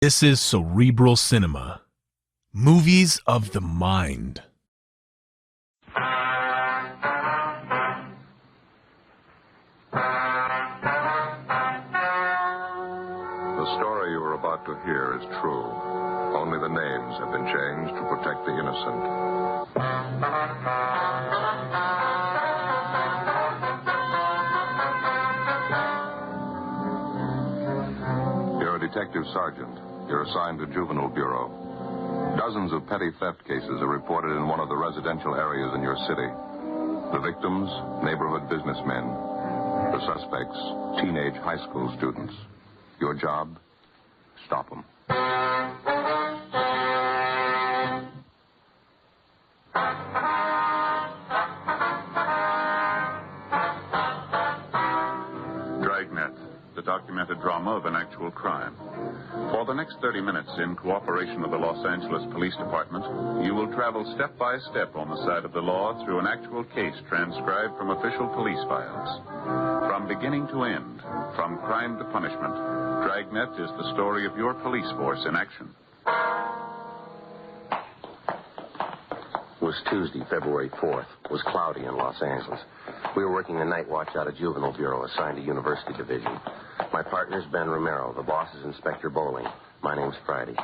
This is Cerebral Cinema. Movies of the mind. The story you are about to hear is true. Only the names have been changed to protect the innocent. You're a detective sergeant. You're assigned to Juvenile Bureau. Dozens of petty theft cases are reported in one of the residential areas in your city. The victims, neighborhood businessmen. The suspects, teenage high school students. Your job? Stop them. Dragnet, the documented drama of an actual crime. For the next 30 minutes, in cooperation with the Los Angeles Police Department, you will travel step by step on the side of the law through an actual case transcribed from official police files. From beginning to end, from crime to punishment, Dragnet is the story of your police force in action. It was Tuesday, February 4th. It was cloudy in Los Angeles. We were working the night watch out of Juvenile Bureau, assigned to University Division. My partner's Ben Romero. The boss is Inspector Bowling. My name's Friday.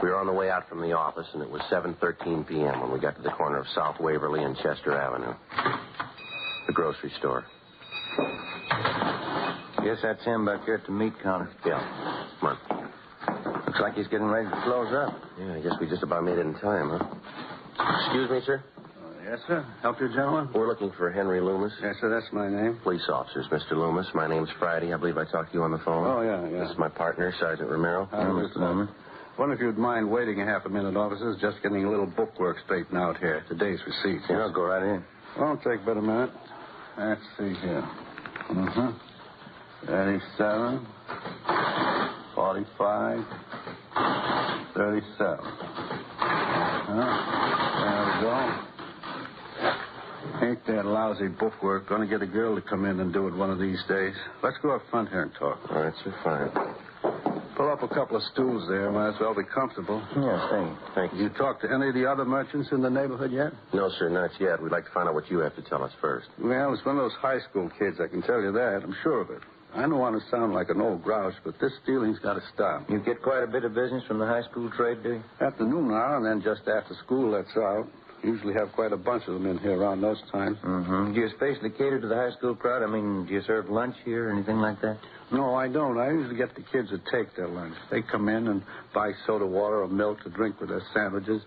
We were on the way out from the office, and it was 7:13 p.m. when we got to the corner of South Waverly and Chester Avenue. The grocery store. Guess that's him back there at the meat counter. Yeah. Come on. Looks like he's getting ready to close up. Yeah, I guess we just about made it in time, huh? Excuse me, sir? Yes, sir. Help you, gentlemen? We're looking for Henry Loomis. Yes, sir. That's my name. Police officers, Mr. Loomis. My name's Friday. I believe I talked to you on the phone. Oh, yeah. This is my partner, Sergeant Romero. Mr. Loomis. Wonder if you'd mind waiting a half a minute, officers. Just getting a little bookwork straightened out here. Today's receipts. Yeah, I'll go right in. Won't take but a minute. Let's see here. 37, 45, 37. There we go. Ain't that lousy bookwork going to get a girl to come in and do it one of these days? Let's go up front here and talk. All right, sir, fine. Pull up a couple of stools there. Might as well be comfortable. Yeah, thank you. You talked to any of the other merchants in the neighborhood yet? No, sir, not yet. We'd like to find out what you have to tell us first. Well, it's one of those high school kids, I can tell you that. I'm sure of it. I don't want to sound like an old grouch, but this stealing's got to stop. You get quite a bit of business from the high school trade, do you? At the noon hour, and then just after school lets out. Usually have quite a bunch of them in here around those times. Mm-hmm. Do you especially cater to the high school crowd? I mean, do you serve lunch here or anything like that? No, I don't. I usually get the kids to take their lunch. They come in and buy soda water or milk to drink with their sandwiches.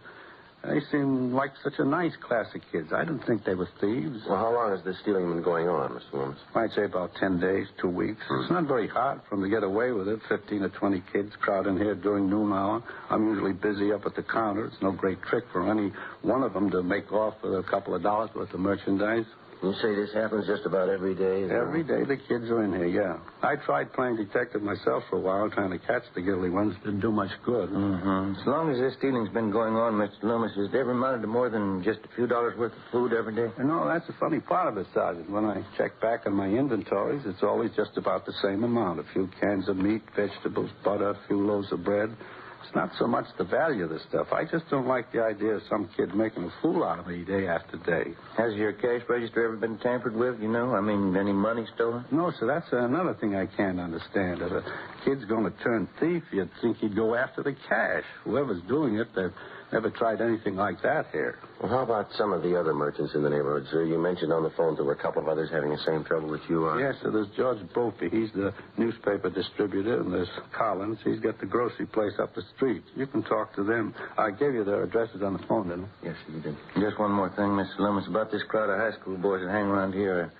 They seem like such a nice class of kids. I didn't think they were thieves. Well, how long has this stealing been going on, Mr. Loomis? I'd say about 10 days, 2 weeks. It's not very hard for them to get away with it. 15 or 20 kids crowd in here during noon hour. I'm usually busy up at the counter. It's no great trick for any one of them to make off with a couple of dollars worth of merchandise. You say this happens just about every day? Every day the kids are in here, yeah. I tried playing detective myself for a while, trying to catch the guilty ones. Didn't do much good. Mm-hmm. As long as this stealing's been going on, Mr. Loomis, has it ever amounted to more than just a few dollars worth of food every day? No, that's the funny part of it, Sergeant. When I check back on my inventories, it's always just about the same amount. A few cans of meat, vegetables, butter, a few loaves of bread. It's not so much the value of the stuff. I just don't like the idea of some kid making a fool out of me day after day. Has your cash register ever been tampered with, you know? I mean, any money stolen? No, sir, that's another thing I can't understand. If a kid's going to turn thief, you'd think he'd go after the cash. Whoever's doing it, they've never tried anything like that here. Well, how about some of the other merchants in the neighborhood, sir? You mentioned on the phone there were a couple of others having the same trouble that you are. Yes, sir, there's George Brophy. He's the newspaper distributor, and there's Collins. He's got the grocery place up the street. You can talk to them. I gave you their addresses on the phone, didn't I? Yes, you did. Just one more thing, Mr. Loomis, about this crowd of high school boys that hang around here.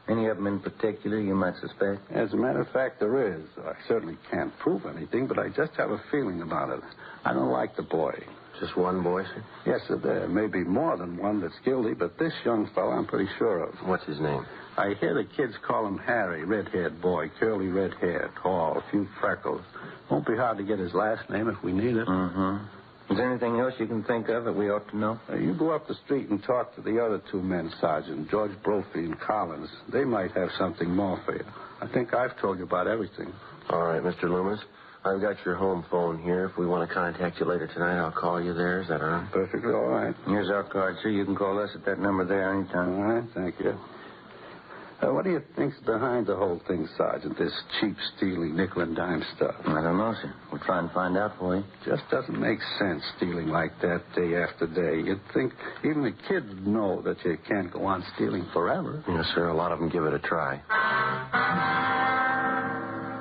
Any of them in particular you might suspect? As a matter of fact, there is. I certainly can't prove anything, but I just have a feeling about it. I don't like the boy. Just one boy, sir? Yes, sir. There may be more than one that's guilty, but this young fellow I'm pretty sure of. What's his name? I hear the kids call him Harry, red-haired boy, curly red hair, tall, a few freckles. Won't be hard to get his last name if we need it. Mm-hmm. Is there anything else you can think of that we ought to know? You go up the street and talk to the other two men, Sergeant, George Brophy and Collins. They might have something more for you. I think I've told you about everything. All right, Mr. Loomis. I've got your home phone here. If we want to contact you later tonight, I'll call you there. Is that all right? Perfectly all right. Here's our card, sir. You can call us at that number there anytime. All right, thank you. What do you think's behind the whole thing, Sergeant? This cheap, stealing, nickel and dime stuff. I don't know, sir. We'll try and find out for you. Just doesn't make sense stealing like that day after day. You'd think even the kids know that you can't go on stealing forever. Yes, sir. A lot of them give it a try.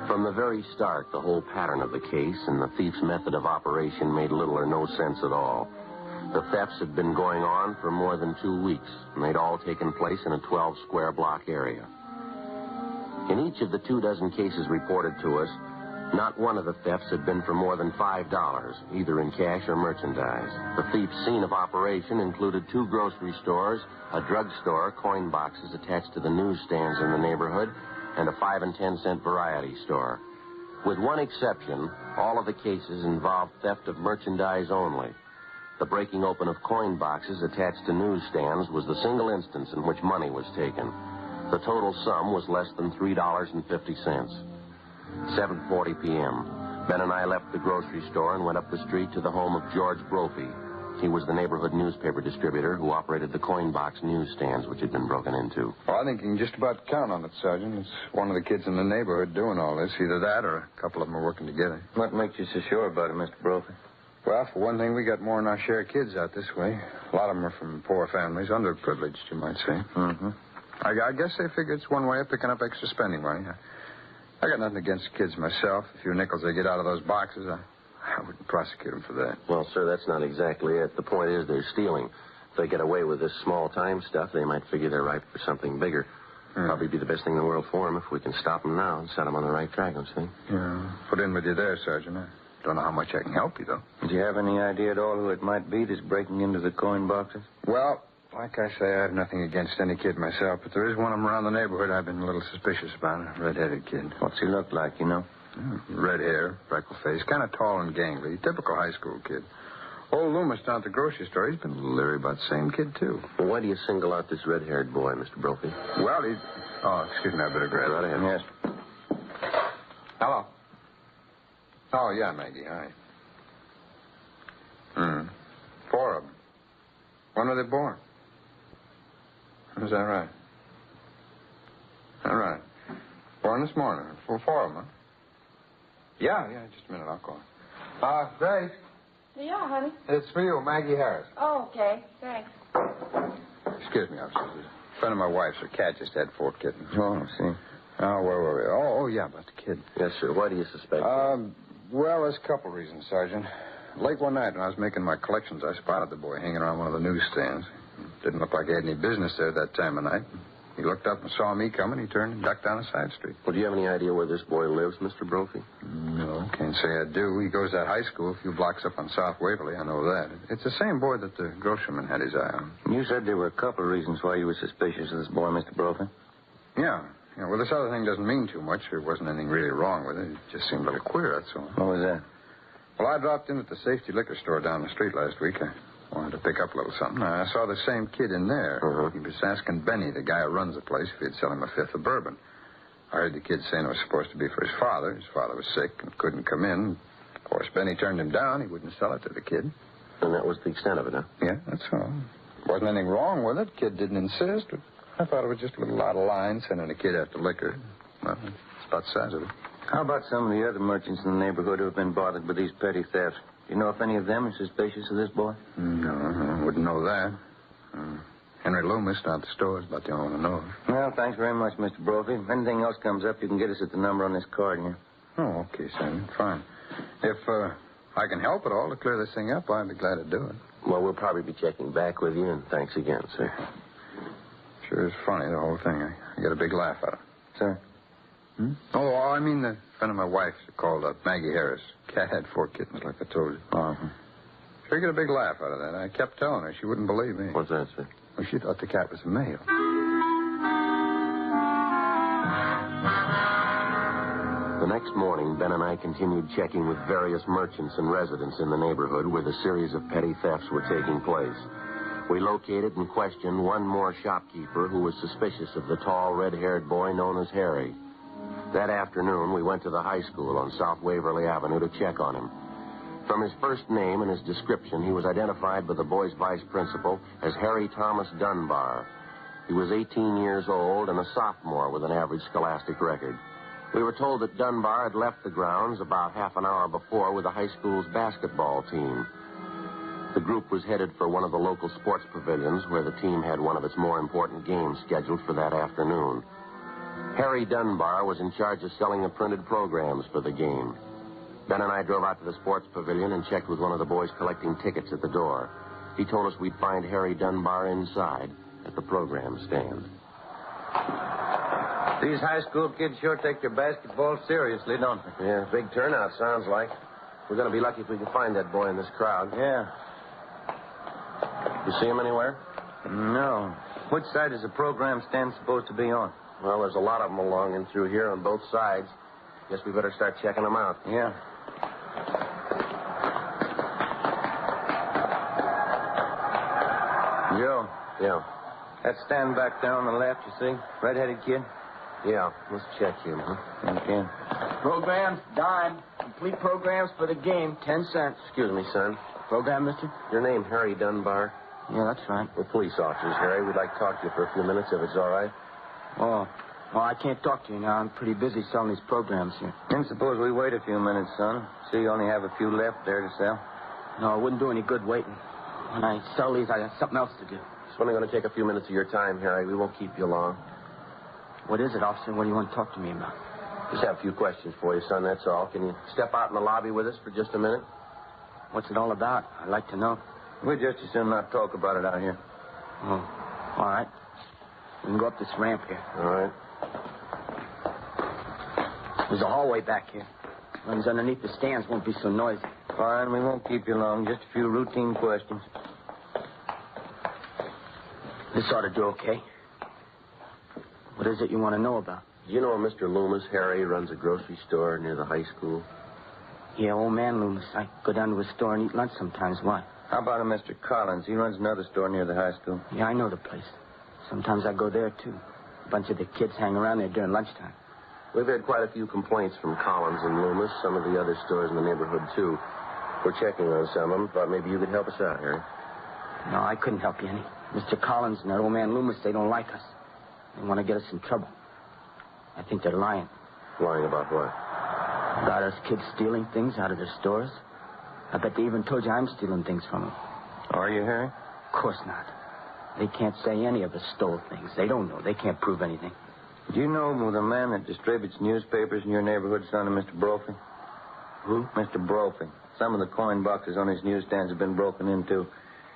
From the very start, the whole pattern of the case and the thief's method of operation made little or no sense at all. The thefts had been going on for more than 2 weeks, and they'd all taken place in a 12-square block area. In each of the 24 cases reported to us, not one of the thefts had been for more than $5, either in cash or merchandise. The thief's scene of operation included 2 grocery stores, a drugstore, coin boxes attached to the newsstands in the neighborhood, and a 5 and 10 cent variety store. With one exception, all of the cases involved theft of merchandise only. The breaking open of coin boxes attached to newsstands was the single instance in which money was taken. The total sum was less than $3.50. 7:40 p.m. Ben and I left the grocery store and went up the street to the home of George Brophy. He was the neighborhood newspaper distributor who operated the coin box newsstands which had been broken into. Well, I think you can just about count on it, Sergeant. It's one of the kids in the neighborhood doing all this. Either that or a couple of them are working together. What makes you so sure about it, Mr. Brophy? Well, for one thing, we got more than our share of kids out this way. A lot of them are from poor families, underprivileged, you might say. Mm-hmm. I guess they figure it's one way of picking up extra spending money. I got nothing against kids myself. A few nickels they get out of those boxes, I wouldn't prosecute them for that. Well, sir, that's not exactly it. The point is they're stealing. If they get away with this small-time stuff, they might figure they're ripe for something bigger. Probably be the best thing in the world for them if we can stop them now and set them on the right track, don't you think? Yeah. Put in with you there, Sergeant. I don't know how much I can help you, though. Do you have any idea at all who it might be that's breaking into the coin boxes? Well, like I say, I have nothing against any kid myself, but there is one of them around the neighborhood I've been a little suspicious about, a red-headed kid. What's he look like, you know? Red hair, freckle face, kind of tall and gangly, typical high school kid. Old Loomis down at the grocery store, he's been a little leery about the same kid, too. Well, why do you single out this red-haired boy, Mr. Brophy? Well, he's... Oh, excuse me, I better grab it. Yes. Hello. Oh, yeah, Maggie, hi. 4 of them. When were they born? Is that right? All right. Born this morning. 4 of them, huh? Yeah, just a minute, I'll call. Grace. Yeah, honey. It's for you, Maggie Harris. Oh, okay. Thanks. Excuse me, officer. A friend of my wife's, her cat just had 4 kittens. Oh, I see. Oh, where were we? Oh, yeah, about the kid. Yes, sir. Why do you suspect? Well, there's a couple reasons, Sergeant. Late one night when I was making my collections, I spotted the boy hanging around one of the newsstands. Didn't look like he had any business there that time of night. He looked up and saw me coming. He turned and ducked down a side street. Well, do you have any idea where this boy lives, Mr. Brophy? No, can't say I do. He goes to that high school a few blocks up on South Waverly. I know that. It's the same boy that the groceryman had his eye on. You said there were a couple of reasons why you were suspicious of this boy, Mr. Brophy. Yeah. Well, this other thing doesn't mean too much. There wasn't anything really wrong with it. It just seemed a little queer, that's all. What was that? Well, I dropped in at the safety liquor store down the street last week. I wanted to pick up a little something. I saw the same kid in there. He was asking Benny, the guy who runs the place, if he'd sell him a 5th of bourbon. I heard the kid saying it was supposed to be for his father. His father was sick and couldn't come in. Of course, Benny turned him down. He wouldn't sell it to the kid. And that was the extent of it, huh? Yeah, that's all. Wasn't anything wrong with it. Kid didn't insist. But I thought it was just a little out of line sending a kid after liquor. Well, it's about the size of it. How about some of the other merchants in the neighborhood who have been bothered with these petty thefts? Do you know if any of them are suspicious of this boy? No, I wouldn't know that. Henry Loomis down at the store is about the only one I know of. Well, thanks very much, Mr. Brophy. If anything else comes up, you can get us at the number on this card here. Oh, okay, Sam. Fine. If I can help at all to clear this thing up, I'd be glad to do it. Well, we'll probably be checking back with you, and thanks again, sir. Sure is funny, the whole thing. I get a big laugh out of it. Sir? Oh, I mean the friend of my wife's called Maggie Harris. Cat had 4 kittens, like I told you. Uh-huh. Sure get a big laugh out of that. I kept telling her. She wouldn't believe me. What's that, sir? Well, she thought the cat was a male. The next morning, Ben and I continued checking with various merchants and residents in the neighborhood where the series of petty thefts were taking place. We located and questioned one more shopkeeper who was suspicious of the tall, red-haired boy known as Harry. That afternoon, we went to the high school on South Waverly Avenue to check on him. From his first name and his description, he was identified by the boys' vice principal as Harry Thomas Dunbar. He was 18 years old and a sophomore with an average scholastic record. We were told that Dunbar had left the grounds about half an hour before with the high school's basketball team. The group was headed for one of the local sports pavilions where the team had one of its more important games scheduled for that afternoon. Harry Dunbar was in charge of selling the printed programs for the game. Ben and I drove out to the sports pavilion and checked with one of the boys collecting tickets at the door. He told us we'd find Harry Dunbar inside at the program stand. These high school kids sure take their basketball seriously, don't they? Yeah, big turnout, sounds like. We're going to be lucky if we can find that boy in this crowd. Yeah. You see him anywhere? No. Which side is the program stand supposed to be on? Well, there's a lot of them along and through here on both sides. Guess we better start checking them out. Yeah. Joe. Yeah. That stand back there on the left, you see? Red-headed kid? Yeah, let's check him, huh? Okay. Programs, dime. Complete programs for the game, 10 cents. Excuse me, son. Program, mister? Your name Harry Dunbar? Yeah, that's right. We're police officers, Harry. We'd like to talk to you for a few minutes, if it's all right. Oh. Well, I can't talk to you now. I'm pretty busy selling these programs here. Then suppose we wait a few minutes, son. See, you only have a few left there to sell. No, it wouldn't do any good waiting. When I sell these, I got something else to do. It's only going to take a few minutes of your time, Harry. We won't keep you long. What is it, officer? What do you want to talk to me about? Just have a few questions for you, son, that's all. Can you step out in the lobby with us for just a minute? What's it all about? I'd like to know. We'd just as soon not talk about it out here. Oh, all right. We can go up this ramp here. All right. There's a hallway back here. Ones underneath the stands won't be so noisy. Fine, we won't keep you long. Just a few routine questions. This ought to do okay. What is it you want to know about? Do you know a Mr. Loomis? Harry runs a grocery store near the high school. Yeah, old man Loomis. I go down to his store and eat lunch sometimes. Why? How about a Mr. Collins? He runs another store near the high school. Yeah, I know the place. Sometimes I go there, too. A bunch of the kids hang around there during lunchtime. We've had quite a few complaints from Collins and Loomis, some of the other stores in the neighborhood, too. We're checking on some of them. Thought maybe you could help us out, Harry. No, I couldn't help you any. Mr. Collins and that old man Loomis, they don't like us. They want to get us in trouble. I think they're lying. Lying about what? About us kids stealing things out of their stores. I bet they even told you I'm stealing things from them. Are you, Harry? Of course not. They can't say any of us stole things. They don't know. They can't prove anything. Do you know the man that distributes newspapers in your neighborhood, son of Mr. Brophy? Who? Mr. Brophy. Some of the coin boxes on his newsstands have been broken into.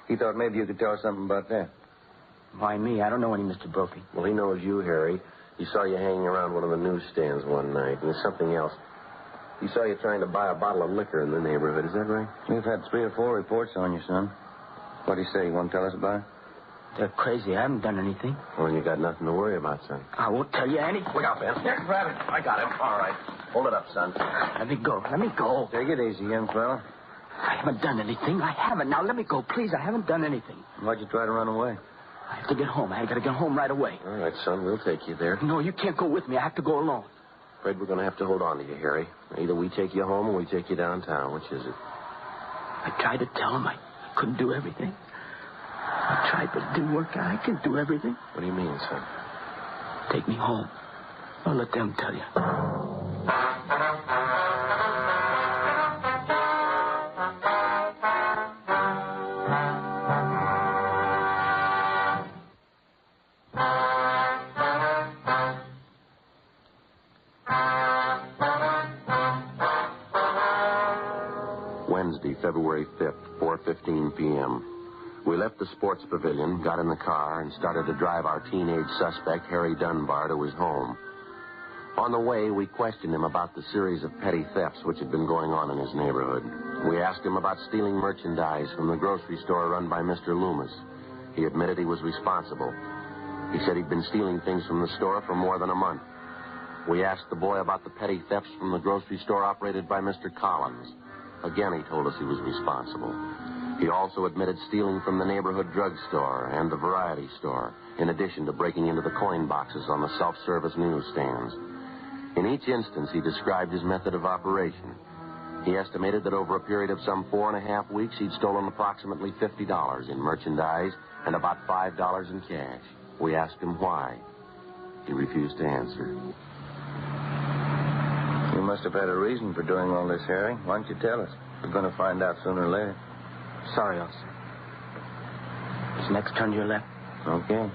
He thought maybe you could tell us something about that. Why me? I don't know any Mr. Brophy. Well, he knows you, Harry. He saw you hanging around one of the newsstands one night. And there's something else. He saw you trying to buy a bottle of liquor in the neighborhood. Is that right? We've had 3 or 4 reports on you, son. What do you say? You want to tell us about it? They're crazy. I haven't done anything. Well, you got nothing to worry about, son. I won't tell you anything. Look out, Ben. Here, grab it. I got it. All right. Hold it up, son. Let me go. Let me go. Take it easy, young fella. I haven't done anything. I haven't. Now, let me go, please. I haven't done anything. Why'd you try to run away? I have to get home. I got to get home right away. All right, son. We'll take you there. No, you can't go with me. I have to go alone. Afraid we're going to have to hold on to you, Harry. Either we take you home or we take you downtown. Which is it? I tried to tell him I couldn't do everything. I tried, but it didn't work out. I can do everything. What do you mean, son? Take me home. I'll let them tell you. Wednesday, February 5th, 4:15 p.m. We left the sports pavilion, got in the car, and started to drive our teenage suspect, Harry Dunbar, to his home. On the way, we questioned him about the series of petty thefts which had been going on in his neighborhood. We asked him about stealing merchandise from the grocery store run by Mr. Loomis. He admitted he was responsible. He said he'd been stealing things from the store for more than a month. We asked the boy about the petty thefts from the grocery store operated by Mr. Collins. Again, he told us he was responsible. He also admitted stealing from the neighborhood drugstore and the variety store, in addition to breaking into the coin boxes on the self-service newsstands. In each instance, he described his method of operation. He estimated that over a period of some 4.5 weeks, he'd stolen approximately $50 in merchandise and about $5 in cash. We asked him why. He refused to answer. You must have had a reason for doing all this, Harry. Why don't you tell us? We're going to find out sooner or later. Sorry, officer. Just next turn to your left. Okay.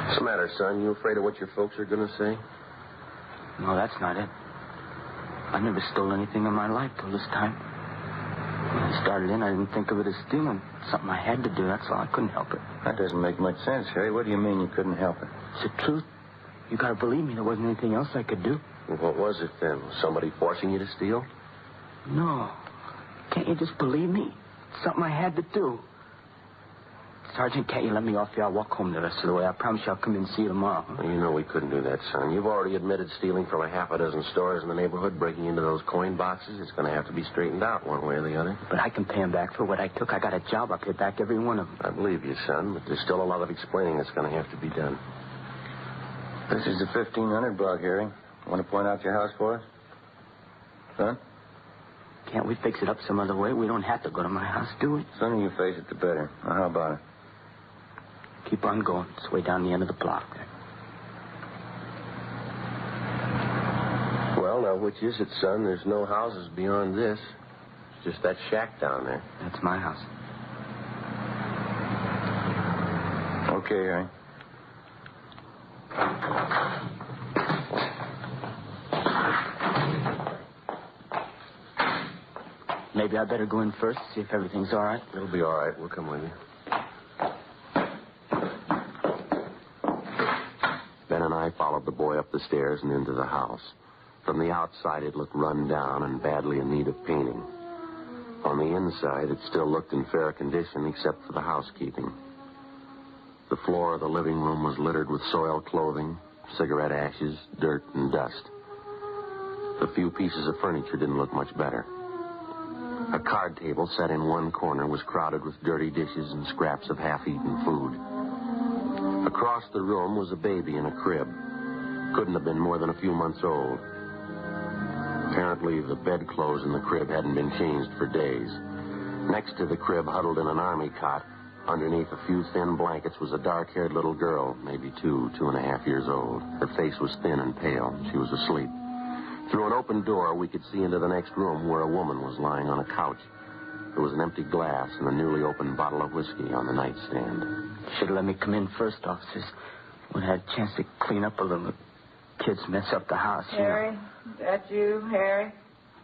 What's the matter, son? You afraid of what your folks are going to say? No, that's not it. I never stole anything in my life till this time. When I started in, I didn't think of it as stealing. Something I had to do, that's all. I couldn't help it. That doesn't make much sense, Harry. What do you mean you couldn't help it? It's the truth. You gotta believe me. There wasn't anything else I could do. Well, what was it then? Was somebody forcing you to steal? No. Can't you just believe me? It's something I had to do. Sergeant, can't you let me off here? I'll walk home the rest of the way. I promise you I'll come in and see you tomorrow. Well, you know we couldn't do that, son. You've already admitted stealing from a half a dozen stores in the neighborhood, breaking into those coin boxes. It's going to have to be straightened out one way or the other. But I can pay him back for what I took. I got a job. I'll pay back every one of them. I believe you, son, but there's still a lot of explaining that's going to have to be done. This is the 1500 block, Harry. Want to point out your house for us? Son? Can't we fix it up some other way? We don't have to go to my house, do we? The sooner you face it, the better. Now, how about it? Keep on going. It's way down the end of the block there. Well, now, which is it, son? There's no houses beyond this. It's just that shack down there. That's my house. Okay, Harry. Maybe I better go in first, see if everything's all right. It'll be all right. We'll come with you. Ben and I followed the boy up the stairs and into the house. From the outside, it looked run down and badly in need of painting. On the inside, it still looked in fair condition, except for the housekeeping. The floor of the living room was littered with soiled clothing, cigarette ashes, dirt, and dust. The few pieces of furniture didn't look much better. A card table set in one corner was crowded with dirty dishes and scraps of half-eaten food. Across the room was a baby in a crib. Couldn't have been more than a few months old. Apparently, the bedclothes in the crib hadn't been changed for days. Next to the crib, huddled in an army cot, underneath a few thin blankets, was a dark-haired little girl, maybe 2.5 years old. Her face was thin and pale. She was asleep. Through an open door, we could see into the next room where a woman was lying on a couch. There was an empty glass and a newly opened bottle of whiskey on the nightstand. Should have let me come in first, officers. When I had a chance to clean up a little. Kids mess up the house, you know. Harry, is that you, Harry?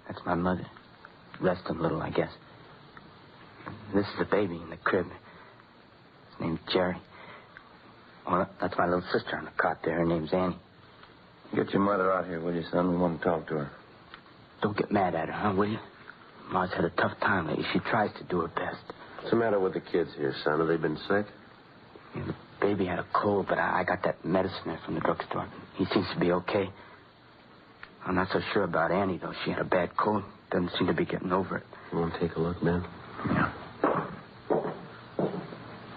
That's my mother. Resting a little, I guess. This is the baby in the crib. His name's Jerry. Well, that's my little sister on the cot there. Her name's Annie. Get your mother out here, will you, son? We want to talk to her. Don't get mad at her, huh, will you? Ma's had a tough time lately. She tries to do her best. What's the matter with the kids here, son? Have they been sick? Yeah, the baby had a cold, but I got that medicine there from the drugstore. He seems to be okay. I'm not so sure about Annie, though. She had a bad cold. Doesn't seem to be getting over it. You want to take a look, Ben? Yeah.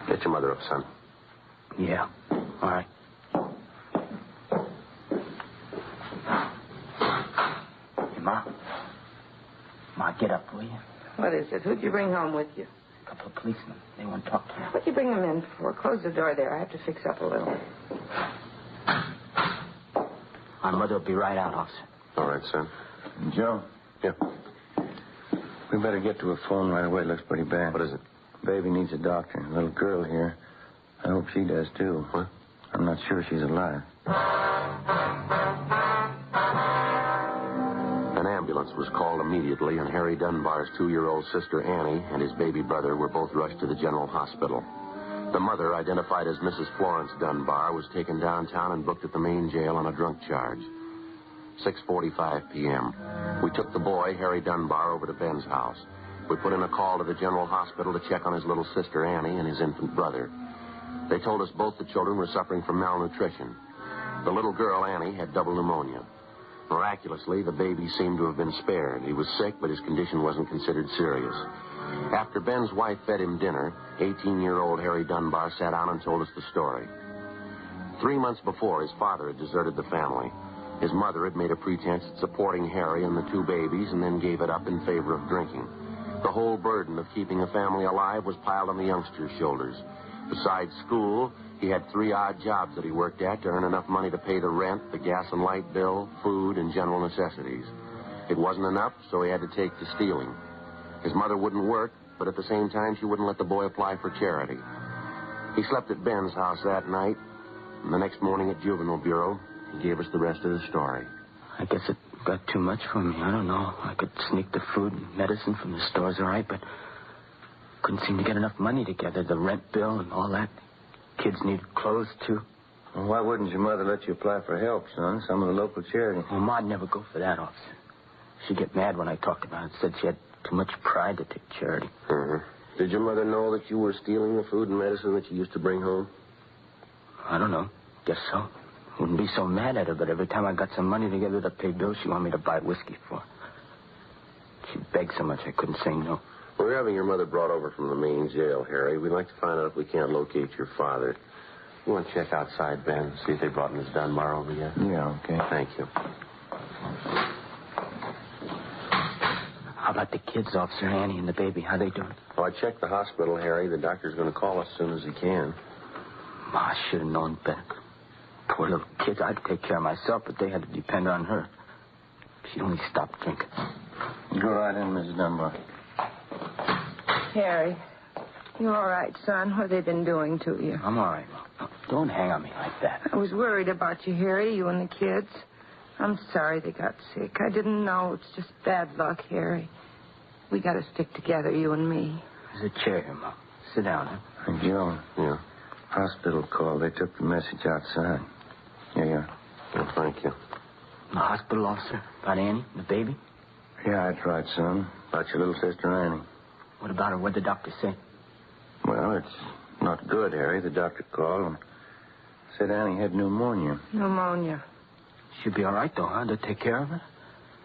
Get your mother up, son. Yeah. All right. Hey, Ma. Ma, get up, will you? What is it? Who'd you bring home with you? A couple of policemen. They want to talk to you. What'd you bring them in for? Close the door there. I have to fix up a little. My mother will be right out, officer. All right, son. Joe? Yeah. We better get to a phone right away. It looks pretty bad. What is it? Baby needs a doctor. A little girl here. I hope she does, too. What? I'm not sure she's alive. An ambulance was called immediately, and Harry Dunbar's 2-year-old sister Annie and his baby brother were both rushed to the general hospital. The mother, identified as Mrs. Florence Dunbar, was taken downtown and booked at the main jail on a drunk charge. 6:45 p.m. We took the boy, Harry Dunbar, over to Ben's house. We put in a call to the general hospital to check on his little sister Annie and his infant brother. They told us both the children were suffering from malnutrition. The little girl, Annie, had double pneumonia. Miraculously, the baby seemed to have been spared. He was sick, but his condition wasn't considered serious. After Ben's wife fed him dinner, 18-year-old Harry Dunbar sat down and told us the story. 3 months before, his father had deserted the family. His mother had made a pretense at supporting Harry and the two babies and then gave it up in favor of drinking. The whole burden of keeping a family alive was piled on the youngster's shoulders. Besides school, he had 3 odd jobs that he worked at to earn enough money to pay the rent, the gas and light bill, food, and general necessities. It wasn't enough, so he had to take to stealing. His mother wouldn't work, but at the same time, she wouldn't let the boy apply for charity. He slept at Ben's house that night, and the next morning at Juvenile Bureau, he gave us the rest of the story. I guess it got too much for me. I don't know. I could sneak the food and medicine from the stores, all right, but couldn't seem to get enough money together. The rent bill and all that. Kids need clothes, too. Well, why wouldn't your mother let you apply for help, son? Some of the local charity. Well, Ma'd never go for that, officer. She'd get mad when I talked about it. Said she had too much pride to take charity. Did your mother know that you were stealing the food and medicine that you used to bring home? I don't know. Guess so. Wouldn't be so mad at her, but every time I got some money together to pay bills, she wanted me to buy whiskey for her. She begged so much I couldn't say no. We're having your mother brought over from the main jail, Harry. We'd like to find out if we can't locate your father. You want to check outside, Ben, see if they brought Miss Dunbar over yet? Yeah, okay. Thank you. How about the kids, Officer Annie and the baby? How they doing? Oh, I checked the hospital, Harry. The doctor's going to call us as soon as he can. Ma, I should have known better. Poor little kids. I'd take care of myself, but they had to depend on her. She only stopped drinking. Go right in, Mrs. Dunbar. Harry, you all right, son? What have they been doing to you? I'm all right, Ma. Don't hang on me like that. I was worried about you, Harry, you and the kids. I'm sorry they got sick. I didn't know. It's just bad luck, Harry. We got to stick together, you and me. There's a chair here, Ma. Sit down, huh? Hey, Joe. Yeah. Hospital call. They took the message outside. Here you are. Well, thank you. The hospital, officer? About Annie, the baby? Yeah, that's right, son. About your little sister, Annie. What about her? What'd the doctor say? Well, it's not good, Harry. The doctor called and said Annie had pneumonia. Pneumonia. She'll be all right, though, huh? To take care of her?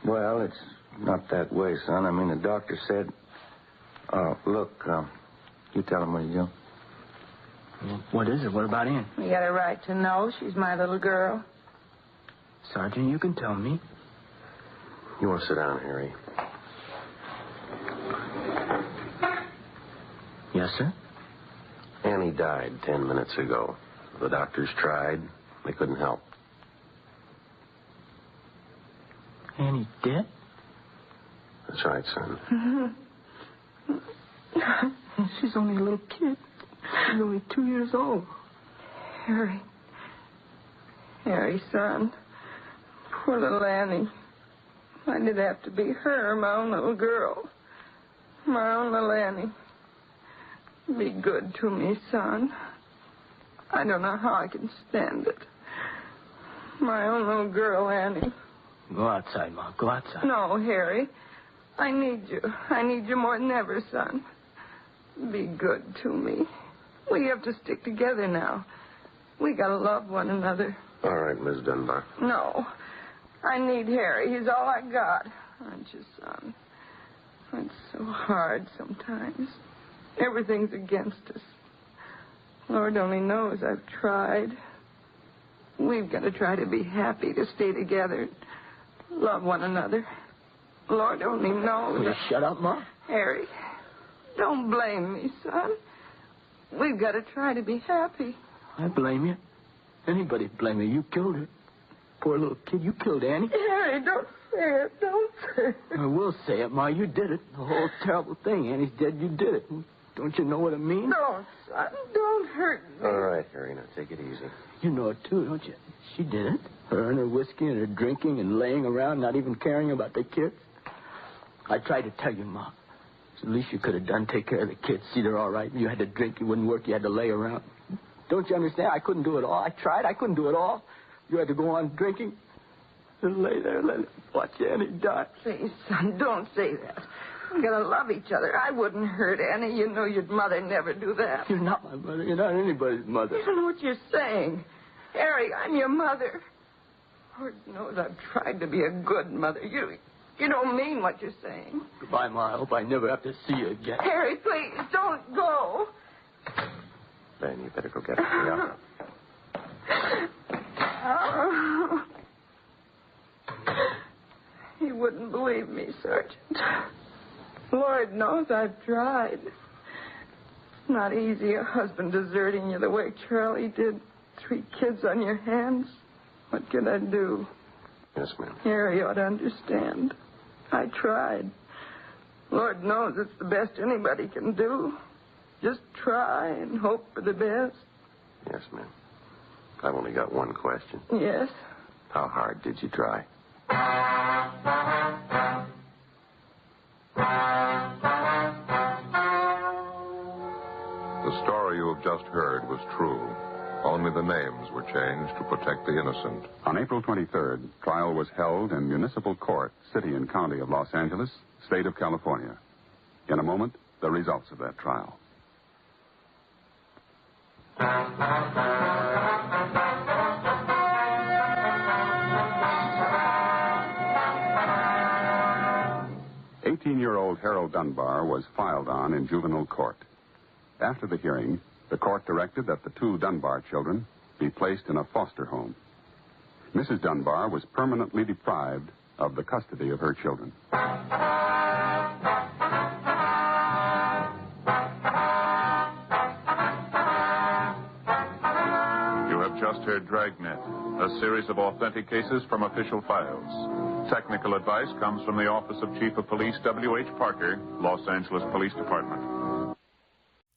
Well, it's not that way, son. I mean, the doctor said... look, you tell him what you do. Well, what is it? What about Annie? You got a right to know. She's my little girl. Sergeant, you can tell me. You want to sit down, Harry? Yes, sir? Annie died 10 minutes ago. The doctors tried. They couldn't help. Annie dead? That's right, son. She's only a little kid. She's only 2 years old. Harry. Harry, son. Poor little Annie. Why did it have to be her, my own little girl? My own little Annie. Be good to me, son. I don't know how I can stand it. My own little girl, Annie. Go outside, Ma. Go outside. No, Harry. I need you. I need you more than ever, son. Be good to me. We have to stick together now. We gotta love one another. All right, Miss Dunbar. No. I need Harry. He's all I got. Aren't you, son? It's so hard sometimes. Everything's against us. Lord only knows I've tried. We've got to try to be happy, to stay together, love one another. Lord only knows. Will you shut up, Ma? Harry, don't blame me, son. We've got to try to be happy. I blame you. Anybody blame you. You killed her. Poor little kid. You killed Annie. Harry, don't say it. Don't say it. I will say it, Ma. You did it. The whole terrible thing. Annie's dead. You did it. Don't you know what it means? Don't, son. Don't hurt me. All right, Harry. Now, take it easy. You know it, too, don't you? She did it. Her and her whiskey and her drinking and laying around, not even caring about the kids. I tried to tell you, Ma. It's the least you could have done. Take care of the kids. See they're all right. You had to drink. You wouldn't work. You had to lay around. Don't you understand? I couldn't do it all. I tried. I couldn't do it all. You had to go on drinking and lay there and let watch Annie die. Please, son, don't say that. We gotta love each other. I wouldn't hurt Annie. You know your mother never do that. You're not my mother. You're not anybody's mother. You don't know what you're saying. Harry, I'm your mother. Lord knows I've tried to be a good mother. You don't mean what you're saying. Goodbye, Ma. I hope I never have to see you again. Harry, please, don't go. Ben, you better go get her. Yeah. you wouldn't believe me, Sergeant. Lord knows I've tried. It's not easy, a husband deserting you the way Charlie did. 3 kids on your hands. What can I do? Yes, ma'am. Harry ought to understand. I tried. Lord knows it's the best anybody can do. Just try and hope for the best. Yes, ma'am. I've only got one question. Yes? How hard did you try? The story you have just heard was true. Only the names were changed to protect the innocent. On April 23rd, trial was held in Municipal Court, City and County of Los Angeles, State of California. In a moment, the results of that trial. "18-year-old Harold Dunbar was filed on in juvenile court. After the hearing, the court directed that the 2 Dunbar children be placed in a foster home. Mrs. Dunbar was permanently deprived of the custody of her children. You have just heard Dragnet, a series of authentic cases from official files. Technical advice comes from the Office of Chief of Police W.H. Parker, Los Angeles Police Department.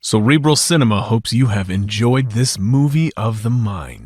Cerebral Cinema hopes you have enjoyed this movie of the mind.